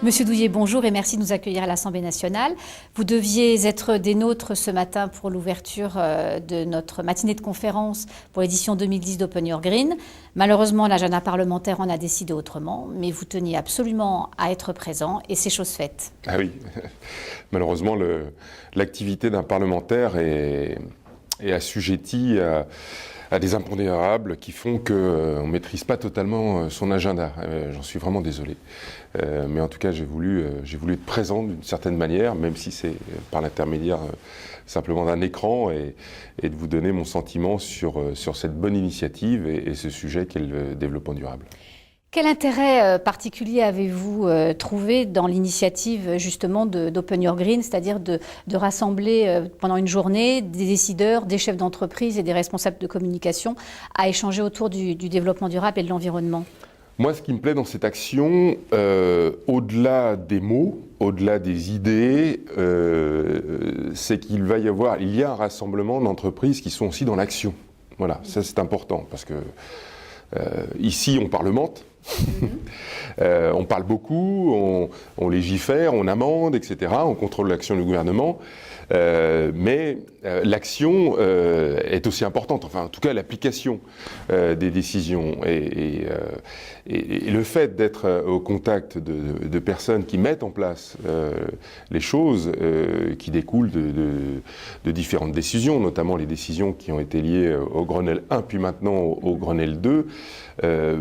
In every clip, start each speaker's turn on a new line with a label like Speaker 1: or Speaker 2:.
Speaker 1: Monsieur Douillet, bonjour et merci de nous accueillir à l'Assemblée nationale. Vous deviez être des nôtres ce matin pour l'ouverture de notre matinée de conférence pour l'édition 2010 d'Open Your Green. Malheureusement, l'agenda parlementaire en a décidé autrement, mais vous teniez absolument à être présent et c'est chose faite.
Speaker 2: Ah oui, malheureusement, l'activité d'un parlementaire est assujettie à des impondérables qui font qu'on ne maîtrise pas totalement son agenda. J'en suis vraiment désolé. Mais en tout cas, j'ai voulu être présent d'une certaine manière, même si c'est par l'intermédiaire simplement d'un écran, et de vous donner mon sentiment sur cette bonne initiative et ce sujet qu'est le développement durable.
Speaker 1: Quel intérêt particulier avez-vous trouvé dans l'initiative justement d'Open Your Green, c'est-à-dire de rassembler pendant une journée des décideurs, des chefs d'entreprise et des responsables de communication à échanger autour du développement durable et de l'environnement ?
Speaker 2: Moi, ce qui me plaît dans cette action, au-delà des mots, au-delà des idées, c'est qu'il y a un rassemblement d'entreprises qui sont aussi dans l'action. Voilà, ça c'est important parce que ici on parlemente. On parle beaucoup, on légifère, on amende, etc. On contrôle l'action du gouvernement. Mais l'action est aussi importante, enfin en tout cas l'application des décisions. Et le fait d'être au contact de personnes qui mettent en place les choses qui découlent de différentes décisions, notamment les décisions qui ont été liées au Grenelle 1 puis maintenant au Grenelle 2,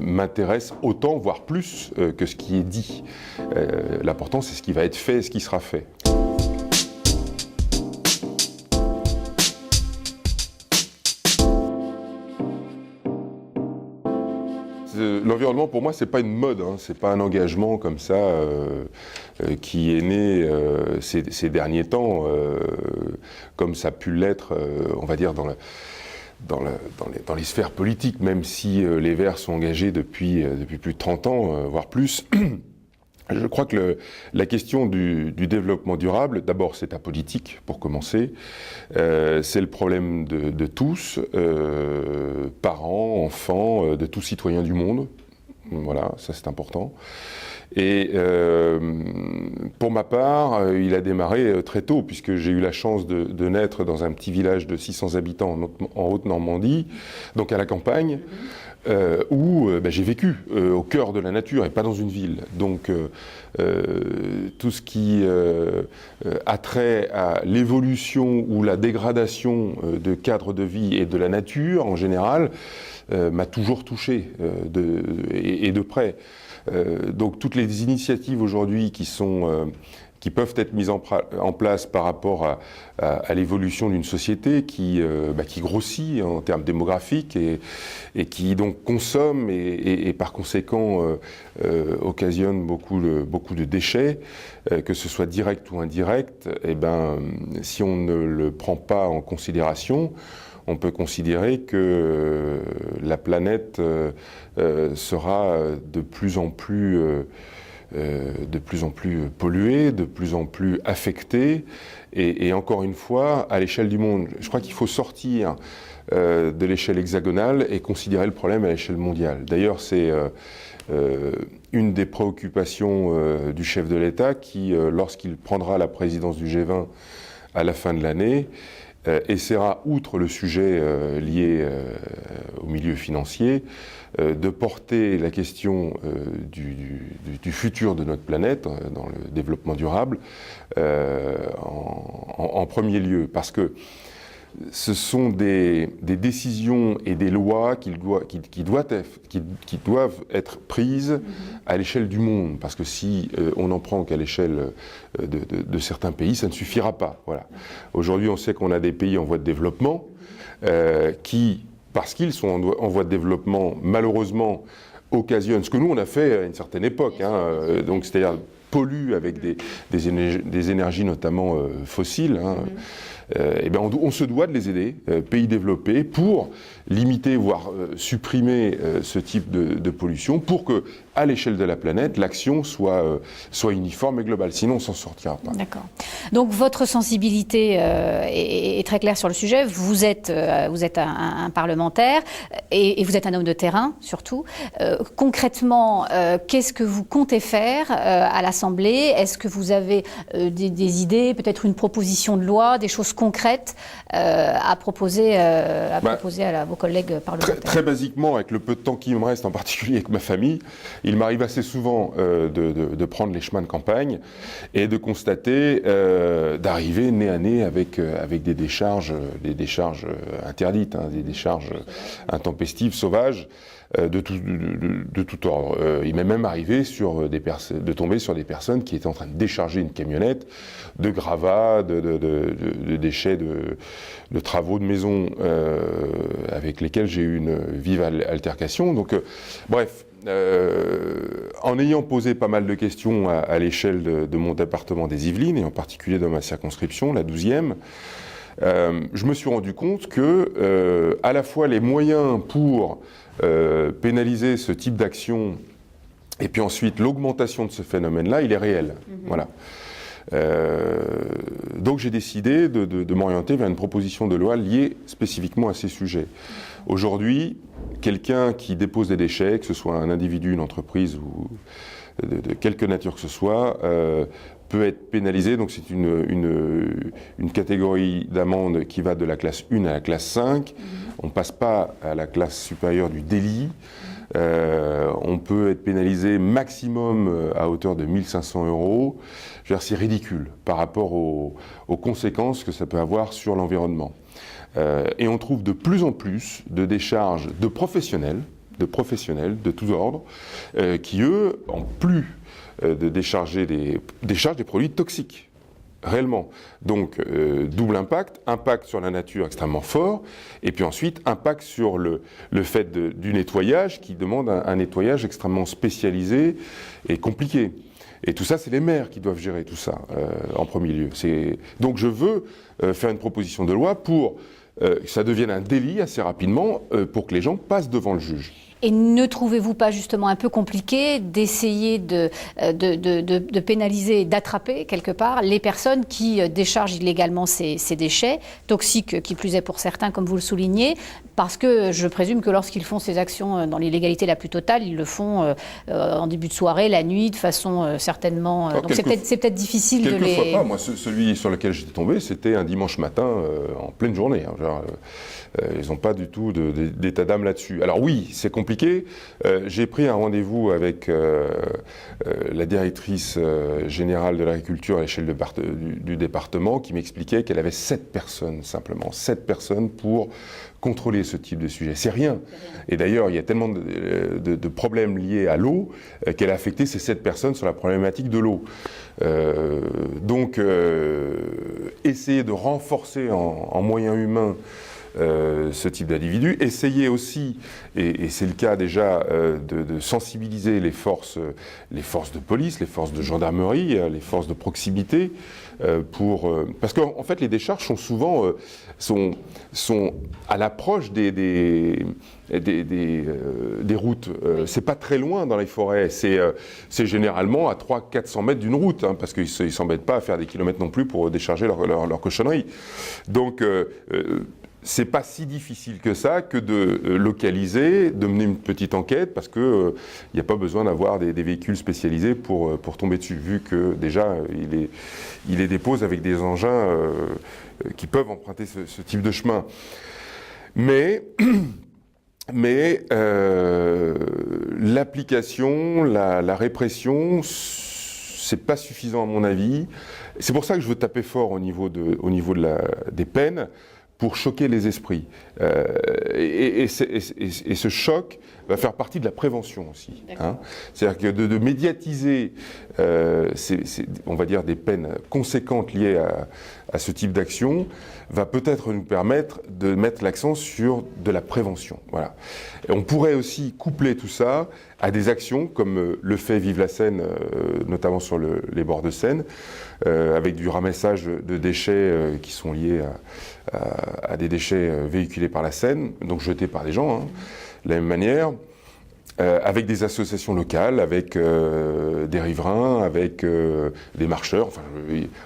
Speaker 2: m'intéresse autant, voire plus, que ce qui est dit. L'important, c'est ce qui va être fait et ce qui sera fait. L'environnement, pour moi, c'est pas une mode, hein, c'est pas un engagement comme ça qui est né ces derniers temps, comme ça a pu l'être, on va dire, dans les sphères politiques, même si les Verts sont engagés depuis plus de 30 ans, voire plus. Je crois que la question du développement durable, d'abord c'est apolitique pour commencer, c'est le problème de tous, parents, enfants, de tous citoyens du monde, voilà, ça c'est important. Et pour ma part, il a démarré très tôt, puisque j'ai eu la chance de naître dans un petit village de 600 habitants en Haute-Normandie, donc à la campagne, où j'ai vécu au cœur de la nature et pas dans une ville. Donc tout ce qui a trait à l'évolution ou la dégradation de cadre de vie et de la nature en général m'a toujours touché et de près. Donc toutes les initiatives aujourd'hui qui peuvent être mises en place par rapport à l'évolution d'une société qui grossit en termes démographiques et qui donc consomme et par conséquent occasionne beaucoup de déchets, que ce soit direct ou indirect, si on ne le prend pas en considération, on peut considérer que la planète sera de plus en plus polluée, de plus en plus affectée, et encore une fois, à l'échelle du monde. Je crois qu'il faut sortir de l'échelle hexagonale et considérer le problème à l'échelle mondiale. D'ailleurs, c'est une des préoccupations du chef de l'État qui, lorsqu'il prendra la présidence du G20 à la fin de l'année, essaiera, outre le sujet lié au milieu financier, de porter la question du futur de notre planète dans le développement durable en premier lieu, parce que ce sont des décisions et des lois qui doivent être prises à l'échelle du monde, parce que si on n'en prend qu'à l'échelle de certains pays, ça ne suffira pas. Voilà. Aujourd'hui, on sait qu'on a des pays en voie de développement qui, parce qu'ils sont en voie de développement, malheureusement, occasionnent ce que nous on a fait à une certaine époque, donc c'est-à-dire polluent avec des énergies notamment fossiles. On se doit de les aider, pays développés, pour limiter, voire supprimer ce type de pollution, pour que à l'échelle de la planète, l'action soit uniforme et globale. Sinon, on ne s'en sortira pas.
Speaker 1: D'accord. Donc, votre sensibilité est très claire sur le sujet. Vous êtes un parlementaire et vous êtes un homme de terrain, surtout. Concrètement, qu'est-ce que vous comptez faire à l'Assemblée? Est-ce que vous avez des idées, peut-être une proposition de loi, des choses concrètes à proposer à vos collègues parlementaires?
Speaker 2: Très basiquement, avec le peu de temps qui me reste, en particulier avec ma famille, il m'arrive assez souvent de prendre les chemins de campagne et de constater, d'arriver nez à nez avec des décharges interdites, hein, des décharges intempestives, sauvages, de tout ordre. Il m'est même arrivé de tomber sur des personnes qui étaient en train de décharger une camionnette de gravats, de déchets de travaux de maison avec lesquels j'ai eu une vive altercation. Donc, bref. En ayant posé pas mal de questions à l'échelle de mon département des Yvelines, et en particulier dans ma circonscription, la 12e, je me suis rendu compte que à la fois les moyens pour pénaliser ce type d'action et puis ensuite l'augmentation de ce phénomène-là, il est réel. Voilà. Donc j'ai décidé de m'orienter vers une proposition de loi liée spécifiquement à ces sujets. Aujourd'hui, quelqu'un qui dépose des déchets, que ce soit un individu, une entreprise ou de quelque nature que ce soit, peut être pénalisé. Donc c'est une catégorie d'amende qui va de la classe 1 à la classe 5. On ne passe pas à la classe supérieure du délit. On peut être pénalisé maximum à hauteur de 1 500 €. Je veux dire, c'est ridicule par rapport aux conséquences que ça peut avoir sur l'environnement. Et on trouve de plus en plus de décharges de professionnels de tous ordres, qui eux, en plus de décharger déchargent des produits toxiques. Réellement. Donc, double impact sur la nature extrêmement fort, et puis ensuite, impact sur le fait du nettoyage, qui demande un nettoyage extrêmement spécialisé et compliqué. Et tout ça, c'est les maires qui doivent gérer tout ça, en premier lieu. Donc, je veux faire une proposition de loi pour que ça devienne un délit assez rapidement, pour que les gens passent devant le juge.
Speaker 1: Et ne trouvez-vous pas justement un peu compliqué d'essayer de pénaliser, d'attraper quelque part les personnes qui déchargent illégalement ces déchets, toxiques qui plus est pour certains, comme vous le soulignez, parce que je présume que lorsqu'ils font ces actions dans l'illégalité la plus totale, ils le font en début de soirée, la nuit, de façon certainement... donc c'est peut-être difficile de les...
Speaker 2: Quelquefois pas. Moi, celui sur lequel j'étais tombé, c'était un dimanche matin, en pleine journée. Hein, genre, ils n'ont pas du tout d'état d'âme là-dessus. Alors oui, c'est compliqué. J'ai pris un rendez-vous avec la directrice générale de l'agriculture à l'échelle du département, qui m'expliquait qu'elle avait 7 personnes, simplement, 7 personnes pour contrôler ce type de sujet. C'est rien. Et d'ailleurs, il y a tellement de problèmes liés à l'eau qu'elle a affecté ces 7 personnes sur la problématique de l'eau. Donc, essayer de renforcer en moyens humains ce type d'individu, essayer aussi, et c'est le cas déjà, de sensibiliser les forces de police, les forces de gendarmerie, les forces de proximité, parce qu'en fait les décharges sont souvent sont à l'approche des routes. C'est pas très loin dans les forêts, c'est généralement à 300-400 mètres d'une route, hein, parce qu'ils ne s'embêtent pas à faire des kilomètres non plus pour décharger leur cochonnerie. Donc c'est pas si difficile que ça que de localiser, de mener une petite enquête, parce que il n'y a pas besoin d'avoir des véhicules spécialisés pour tomber dessus, vu que déjà il les dépose avec des engins qui peuvent emprunter ce type de chemin. Mais l'application, la répression, c'est pas suffisant à mon avis. C'est pour ça que je veux taper fort au niveau des peines, pour choquer les esprits. Et ce choc va faire partie de la prévention aussi. Hein. C'est-à-dire que de médiatiser, on va dire, des peines conséquentes liées à ce type d'action, va peut-être nous permettre de mettre l'accent sur de la prévention. Voilà. Et on pourrait aussi coupler tout ça à des actions comme le fait Vive la Seine, notamment sur les bords de Seine, avec du ramassage de déchets qui sont liés à des déchets véhiculés par la Seine, donc jetés par des gens, hein, de la même manière. avec des associations locales, avec des riverains, avec des marcheurs. Enfin,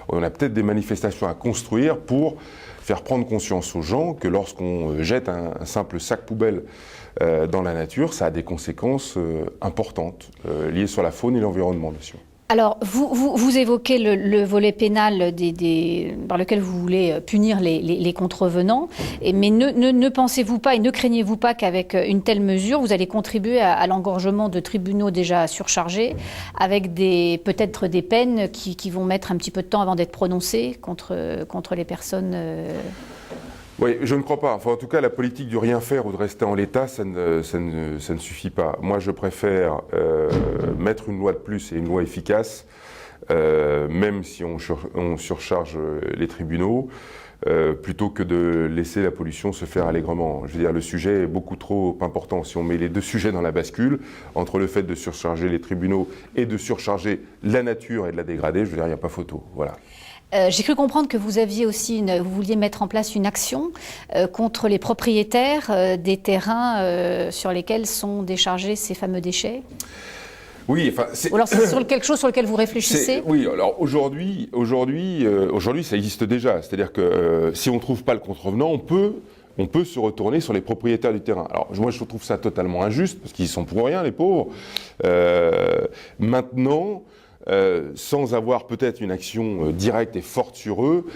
Speaker 2: on a peut-être des manifestations à construire pour faire prendre conscience aux gens que lorsqu'on jette un simple sac poubelle dans la nature, ça a des conséquences importantes, liées sur la faune et l'environnement, bien sûr.
Speaker 1: Alors, vous évoquez le volet pénal par lequel vous voulez punir les contrevenants, mais ne pensez-vous pas et ne craignez-vous pas qu'avec une telle mesure, vous allez contribuer à l'engorgement de tribunaux déjà surchargés, avec peut-être des peines qui vont mettre un petit peu de temps avant d'être prononcées contre les personnes
Speaker 2: Oui, je ne crois pas. Enfin, en tout cas, la politique du rien faire ou de rester en l'état, ça ne suffit pas. Moi, je préfère mettre une loi de plus et une loi efficace, même si on surcharge les tribunaux, plutôt que de laisser la pollution se faire allègrement. Je veux dire, le sujet est beaucoup trop important. Si on met les deux sujets dans la bascule, entre le fait de surcharger les tribunaux et de surcharger la nature et de la dégrader, je veux dire, il n'y a pas photo. Voilà.
Speaker 1: J'ai cru comprendre que vous aviez aussi vous vouliez mettre en place une action contre les propriétaires des terrains sur lesquels sont déchargés ces fameux déchets.
Speaker 2: Oui, enfin,
Speaker 1: ou alors c'est quelque chose sur lequel vous réfléchissez?
Speaker 2: Oui, alors aujourd'hui, ça existe déjà. C'est-à-dire que si on ne trouve pas le contrevenant, on peut se retourner sur les propriétaires du terrain. Alors moi, je trouve ça totalement injuste, parce qu'ils y sont pour rien, les pauvres. Maintenant, sans avoir peut-être une action directe et forte sur eux,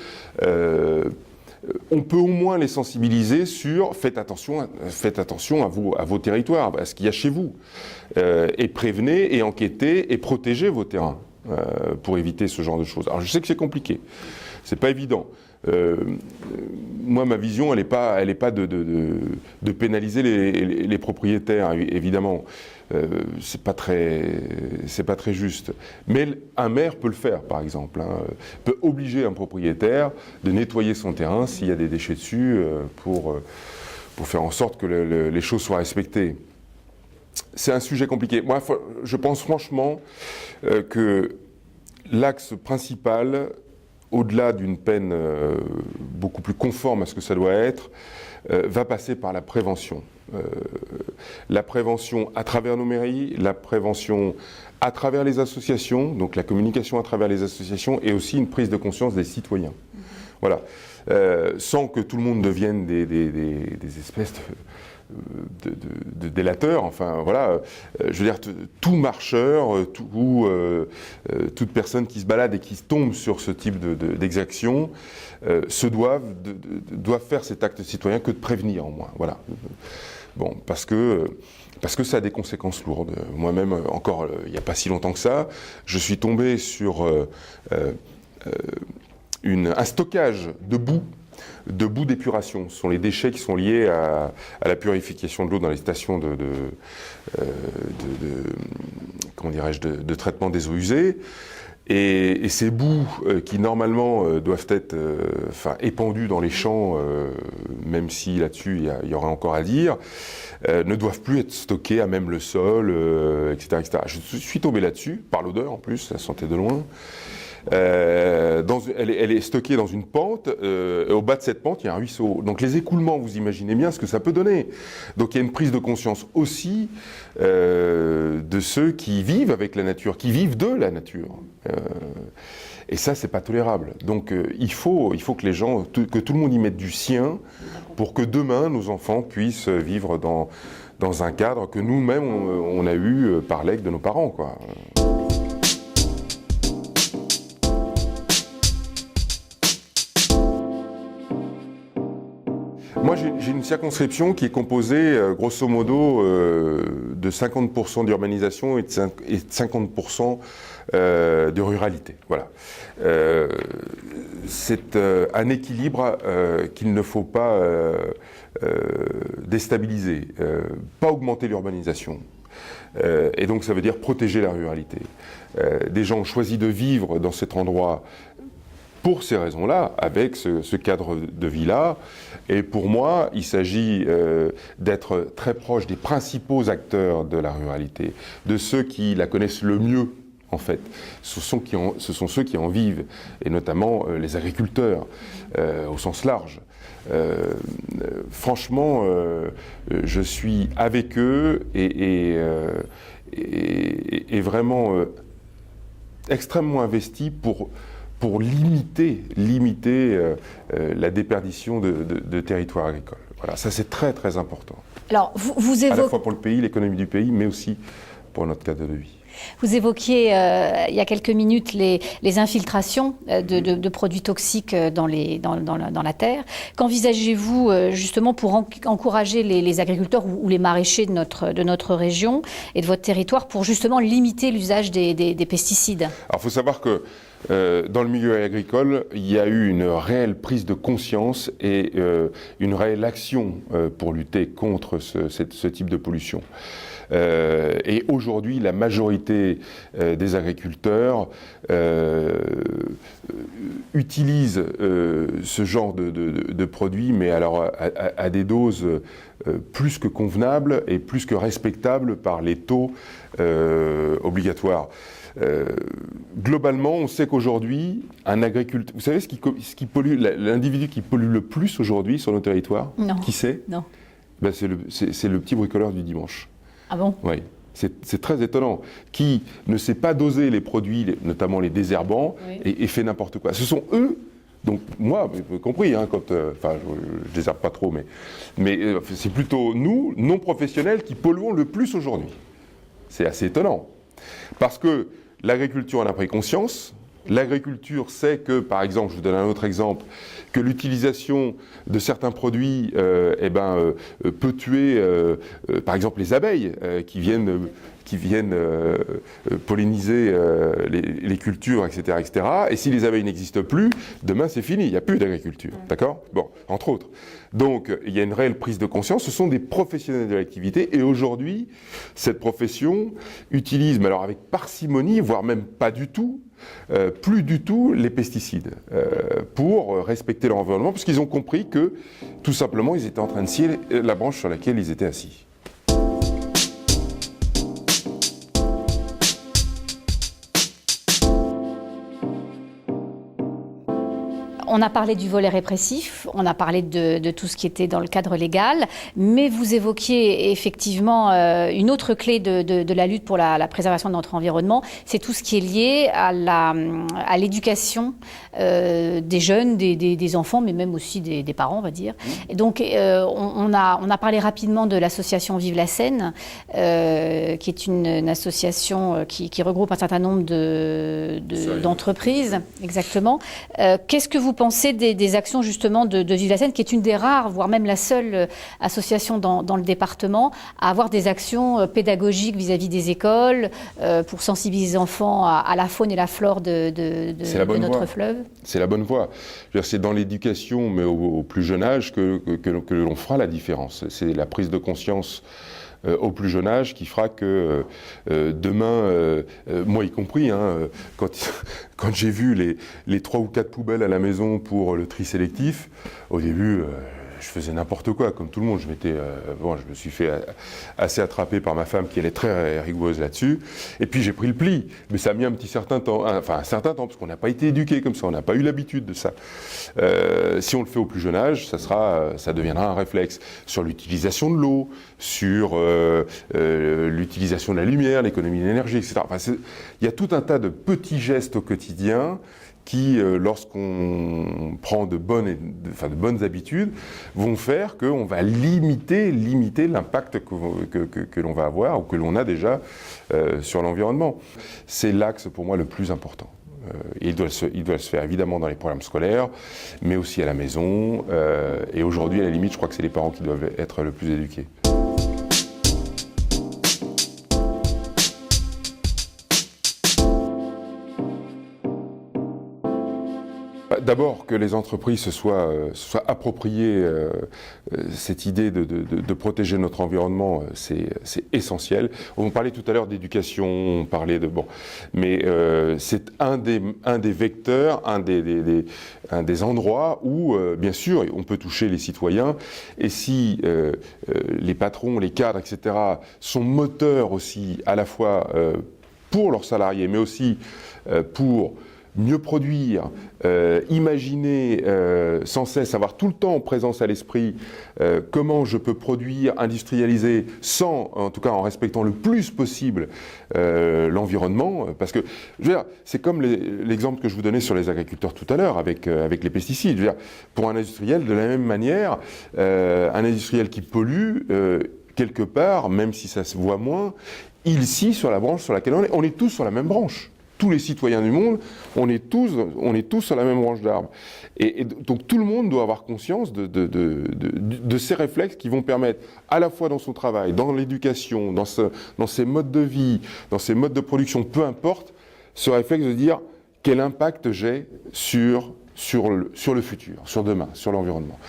Speaker 2: on peut au moins les sensibiliser sur faites attention à vos territoires, à ce qu'il y a chez vous, et prévenez et enquêtez et protégez vos terrains pour éviter ce genre de choses. Alors je sais que c'est compliqué, c'est pas évident. Moi, ma vision, elle n'est pas de pénaliser les propriétaires, évidemment. C'est pas très juste. Mais un maire peut le faire, par exemple. Peut obliger un propriétaire de nettoyer son terrain s'il y a des déchets dessus pour faire en sorte que les choses soient respectées. C'est un sujet compliqué. Moi, je pense franchement que l'axe principal, au-delà d'une peine beaucoup plus conforme à ce que ça doit être, va passer par la prévention. La prévention à travers nos mairies, la prévention à travers les associations, donc la communication à travers les associations, et aussi une prise de conscience des citoyens. Voilà. Sans que tout le monde devienne des espèces de délateurs, enfin voilà, je veux dire, tout marcheur, toute personne qui se balade et qui tombe sur ce type d'exaction doivent faire cet acte citoyen que de prévenir, en moins, voilà. Bon, parce que ça a des conséquences lourdes. Moi-même, encore il n'y a pas si longtemps que ça, je suis tombé sur un stockage de boue d'épuration. Ce sont les déchets qui sont liés à la purification de l'eau dans les stations de traitement des eaux usées. Et ces boues qui normalement doivent être épandues dans les champs, même si là-dessus il y aurait encore à dire, ne doivent plus être stockées à même le sol, etc., etc. Je suis tombé là-dessus, par l'odeur en plus, ça sentait de loin. Elle est stockée dans une pente, au bas de cette pente il y a un ruisseau, donc les écoulements, vous imaginez bien ce que ça peut donner. Donc il y a une prise de conscience aussi de ceux qui vivent avec la nature, qui vivent de la nature, et ça c'est pas tolérable. Donc il faut que les gens, que tout le monde y mette du sien pour que demain nos enfants puissent vivre dans un cadre que nous-mêmes on a eu par legs de nos parents, quoi. Moi, j'ai une circonscription qui est composée, grosso modo, de 50% d'urbanisation et de 50% de ruralité. Voilà. C'est un équilibre qu'il ne faut pas déstabiliser, pas augmenter l'urbanisation. Et donc, ça veut dire protéger la ruralité. Des gens ont choisi de vivre dans cet endroit pour ces raisons-là, avec ce cadre de vie-là. Et pour moi, il s'agit d'être très proche des principaux acteurs de la ruralité, de ceux qui la connaissent le mieux en fait. Ce sont ceux qui en vivent, et notamment les agriculteurs, au sens large. Franchement, je suis avec eux et vraiment extrêmement investi pour limiter la déperdition de territoires agricoles. Voilà, ça c'est très très important.
Speaker 1: Alors, vous
Speaker 2: À la
Speaker 1: évoquez...
Speaker 2: fois pour le pays, l'économie du pays, mais aussi pour notre cadre de vie.
Speaker 1: Vous évoquiez il y a quelques minutes les infiltrations de produits toxiques dans la terre. Qu'envisagez-vous justement pour encourager les agriculteurs ou les maraîchers de notre région et de votre territoire pour justement limiter l'usage des pesticides?
Speaker 2: Alors il faut savoir que dans le milieu agricole, il y a eu une réelle prise de conscience et une réelle action pour lutter contre ce type de pollution. Et aujourd'hui, la majorité des agriculteurs utilisent ce genre de produits, mais alors à des doses plus que convenables et plus que respectables par les taux obligatoires. Globalement, on sait qu'aujourd'hui, un agriculteur... Vous savez ce qui pollue, l'individu qui pollue le plus aujourd'hui sur nos territoires?
Speaker 1: Non.
Speaker 2: Qui c'est?
Speaker 1: Non.
Speaker 2: Ben c'est le petit bricoleur du dimanche.
Speaker 1: Ah bon?
Speaker 2: Oui. C'est très étonnant. Qui ne sait pas doser les produits, notamment les désherbants, oui, et fait n'importe quoi. Ce sont eux, donc moi, vous avez compris, hein, enfin, je désherbe pas trop, mais c'est plutôt nous, non professionnels, qui polluons le plus aujourd'hui. C'est assez étonnant. Parce que l'agriculture en a pris conscience. L'agriculture sait que, par exemple, je vous donne un autre exemple, que l'utilisation de certains produits peut tuer, par exemple, les abeilles qui viennent polliniser les cultures, etc., etc. Et si les abeilles n'existent plus, demain c'est fini, il n'y a plus d'agriculture, d'accord? Bon, entre autres. Donc, il y a une réelle prise de conscience, ce sont des professionnels de l'activité, et aujourd'hui, cette profession utilise, mais alors avec parcimonie, voire même pas du tout, plus du tout les pesticides pour respecter leur environnement, parce qu'ils ont compris que, tout simplement, ils étaient en train de scier la branche sur laquelle ils étaient assis.
Speaker 1: On a parlé du volet répressif, on a parlé de tout ce qui était dans le cadre légal, mais vous évoquiez effectivement une autre clé de la lutte pour la préservation de notre environnement, c'est tout ce qui est lié à l'éducation des jeunes, des enfants, mais même aussi des parents, on va dire. Et donc, on a parlé rapidement de l'association Vive la Seine, qui est une association qui regroupe un certain nombre d'entreprises, exactement. Qu'est-ce que vous pensez des actions justement de Vive la Seine, qui est une des rares, voire même la seule association dans le département à avoir des actions pédagogiques vis-à-vis des écoles pour sensibiliser les enfants à la faune et la flore de notre fleuve?
Speaker 2: C'est la bonne voie. C'est dans l'éducation, mais au plus jeune âge, que l'on fera la différence. C'est la prise de conscience au plus jeune âge qui fera que demain, moi y compris, hein, quand j'ai vu les 3 ou 4 poubelles à la maison pour le tri sélectif, au début, je faisais n'importe quoi, comme tout le monde. Je me suis fait assez attraper par ma femme qui elle est très rigoureuse là-dessus. Et puis j'ai pris le pli, mais ça a mis un certain temps, parce qu'on n'a pas été éduqué comme ça, on n'a pas eu l'habitude de ça. Si on le fait au plus jeune âge, ça deviendra un réflexe sur l'utilisation de l'eau, sur l'utilisation de la lumière, l'économie d'énergie, etc. Enfin, il y a tout un tas de petits gestes au quotidien qui, lorsqu'on prend de bonnes habitudes, vont faire qu'on va limiter l'impact que l'on va avoir ou que l'on a déjà sur l'environnement. C'est l'axe pour moi le plus important. Il doit se faire évidemment dans les programmes scolaires, mais aussi à la maison. Et aujourd'hui, à la limite, je crois que c'est les parents qui doivent être le plus éduqués. D'abord, que les entreprises se soient appropriées cette idée de protéger notre environnement, c'est essentiel. On parlait tout à l'heure d'éducation, on parlait de... Bon, mais c'est un des vecteurs, un des endroits où, bien sûr, on peut toucher les citoyens. Et si les patrons, les cadres, etc., sont moteurs aussi, à la fois pour leurs salariés, mais aussi pour mieux produire, imaginer sans cesse, avoir tout le temps en présence à l'esprit comment je peux produire, industrialiser sans, en tout cas en respectant le plus possible l'environnement, parce que je veux dire, c'est comme l'exemple que je vous donnais sur les agriculteurs tout à l'heure avec les pesticides. Je veux dire, pour un industriel, de la même manière, un industriel qui pollue, quelque part, même si ça se voit moins, il scie sur la branche sur laquelle on est tous sur la même branche. Tous les citoyens du monde, on est tous sur la même branche d'arbre. Et donc tout le monde doit avoir conscience de ces réflexes qui vont permettre, à la fois dans son travail, dans l'éducation, dans ses modes de vie, dans ses modes de production, peu importe, ce réflexe de dire quel impact j'ai sur le futur, sur demain, sur l'environnement.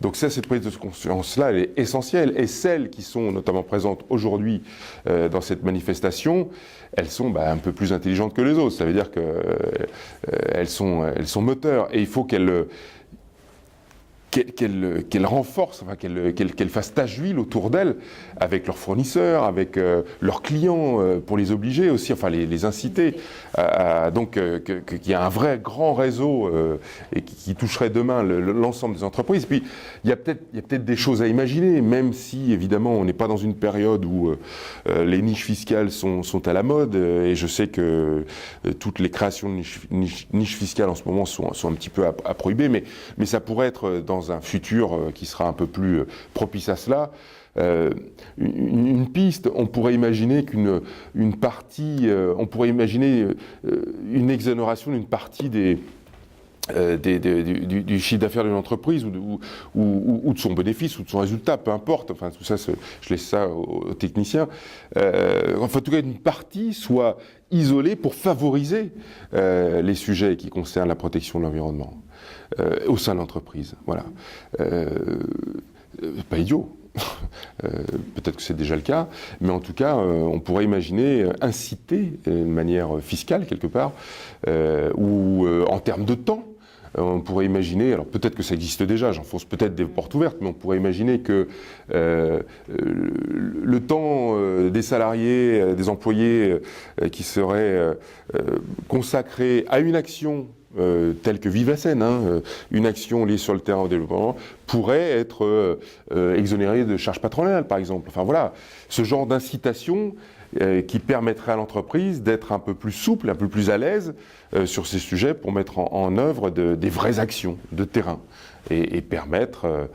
Speaker 2: Donc ça, cette prise de conscience-là, elle est essentielle. Et celles qui sont notamment présentes aujourd'hui dans cette manifestation, elles sont un peu plus intelligentes que les autres. Ça veut dire qu'elles sont moteurs. Et il faut qu'elles renforcent, enfin, qu'elles fassent tache d'huile autour d'elles, avec leurs fournisseurs, avec leurs clients, pour les obliger aussi, enfin les inciter. Donc qu'il y a un vrai grand réseau et qui toucherait demain l'ensemble des entreprises. Puis il y a peut-être des choses à imaginer, même si évidemment on n'est pas dans une période où les niches fiscales sont à la mode. Et je sais que toutes les créations de niches fiscales en ce moment sont un petit peu à prohiber, mais ça pourrait être dans un futur qui sera un peu plus propice à cela. Une piste, on pourrait imaginer une partie, on pourrait imaginer une exonération d'une partie du chiffre d'affaires d'une entreprise ou de son bénéfice ou de son résultat, peu importe. Enfin, tout ça, je laisse ça aux techniciens. Enfin, en tout cas, une partie soit isolée pour favoriser les sujets qui concernent la protection de l'environnement au sein de l'entreprise. Voilà. Pas idiot. Peut-être que c'est déjà le cas, mais en tout cas, on pourrait imaginer inciter de manière fiscale quelque part, ou en termes de temps. On pourrait imaginer, alors peut-être que ça existe déjà, j'enfonce peut-être des portes ouvertes, mais on pourrait imaginer que le temps des salariés, des employés qui seraient consacrés à une action telle que Vivacène, une action liée sur le terrain au développement, pourrait être exonérée de charges patronales, par exemple. Enfin voilà, ce genre d'incitation qui permettrait à l'entreprise d'être un peu plus souple, un peu plus à l'aise sur ces sujets pour mettre en œuvre des vraies actions de terrain et permettre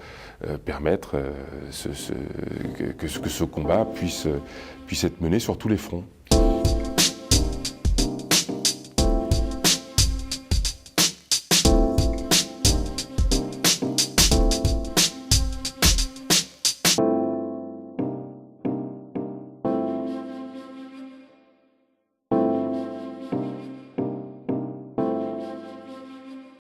Speaker 2: que ce combat puisse être mené sur tous les fronts.